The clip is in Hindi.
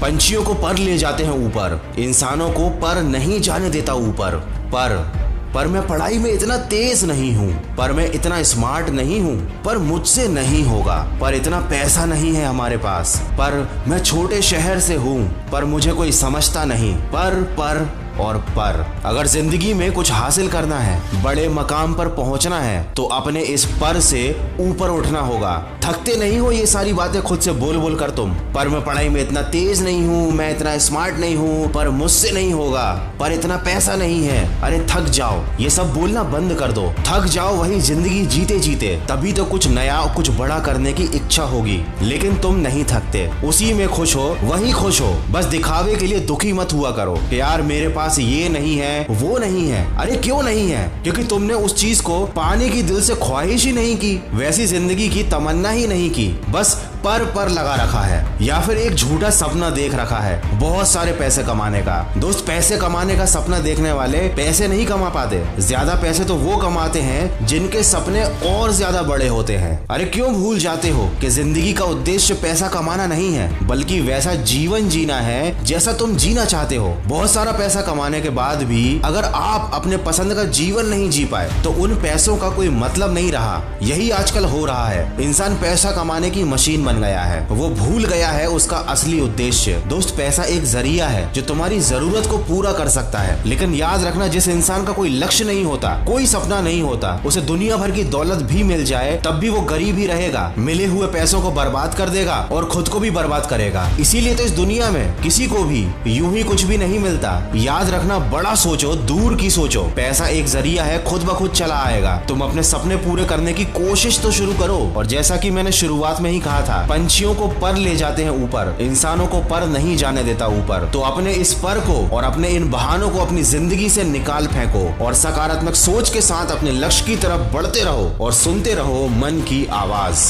पंछियों को पर ले जाते हैं ऊपर, इंसानों को पर नहीं जाने देता ऊपर। पर मैं पढ़ाई में इतना तेज नहीं हूँ, पर मैं इतना स्मार्ट नहीं हूँ, पर मुझसे नहीं होगा, पर इतना पैसा नहीं है हमारे पास, पर मैं छोटे शहर से हूँ, पर मुझे कोई समझता नहीं। पर और पर अगर जिंदगी में कुछ हासिल करना है, बड़े मकाम पर पहुंचना है, तो अपने इस पर से ऊपर उठना होगा। थकते नहीं हो ये सारी बातें खुद से बोल बोल कर तुम? पर मैं पढ़ाई में इतना तेज नहीं हूँ, मैं इतना स्मार्ट नहीं हूँ, पर मुझसे नहीं होगा, पर इतना पैसा नहीं है। अरे थक जाओ, ये सब बोलना बंद कर दो। थक जाओ वही जिंदगी जीते जीते, तभी तो कुछ नया कुछ बड़ा करने की इच्छा होगी। लेकिन तुम नहीं थकते, उसी में खुश हो, वही खुश हो। बस दिखावे के लिए दुखी मत हुआ करो कि यार मेरे पास ये नहीं है, वो नहीं है। अरे क्यों नहीं है? क्योंकि तुमने उस चीज को पाने की दिल से ख्वाहिश ही नहीं की, वैसी जिंदगी की तमन्ना ही नहीं की, बस पर लगा रखा है, या फिर एक झूठा सपना देख रखा है बहुत सारे पैसे कमाने का। दोस्त, पैसे कमाने का सपना देखने वाले पैसे नहीं कमा पाते। ज्यादा पैसे तो वो कमाते हैं जिनके सपने और ज्यादा बड़े होते हैं। अरे क्यों भूल जाते हो कि जिंदगी का उद्देश्य पैसा कमाना नहीं है, बल्कि वैसा जीवन जीना है जैसा तुम जीना चाहते हो। बहुत सारा पैसा कमाने के बाद भी अगर आप अपने पसंद का जीवन नहीं जी पाए, तो उन पैसों का कोई मतलब नहीं रहा। यही आजकल हो रहा है। इंसान पैसा कमाने की मशीन बन गया है, वो भूल गया है उसका असली उद्देश्य। दोस्त, पैसा एक जरिया है जो तुम्हारी जरूरत को पूरा कर सकता है, लेकिन याद रखना, जिस इंसान का कोई लक्ष्य नहीं होता, कोई सपना नहीं होता, उसे दुनिया भर की दौलत भी मिल जाए तब भी वो गरीब ही रहेगा। मिले हुए पैसों को बर्बाद कर देगा और खुद को भी बर्बाद करेगा। इसीलिए तो इस दुनिया में किसी को भी यूं ही कुछ भी नहीं मिलता। याद रखना, बड़ा सोचो, दूर की सोचो। पैसा एक जरिया है, खुद ब खुद चला आएगा। तुम अपने सपने पूरे करने की कोशिश तो शुरू करो। और जैसा कि मैंने शुरुआत में ही कहा था, पंछियों को पर ले जाते हैं ऊपर, इंसानों को पर नहीं जाने देता ऊपर। तो अपने इस पर को और अपने इन बहानों को अपनी जिंदगी से निकाल फेंको और सकारात्मक सोच के साथ अपने लक्ष्य की तरफ बढ़ते रहो और सुनते रहो मन की आवाज।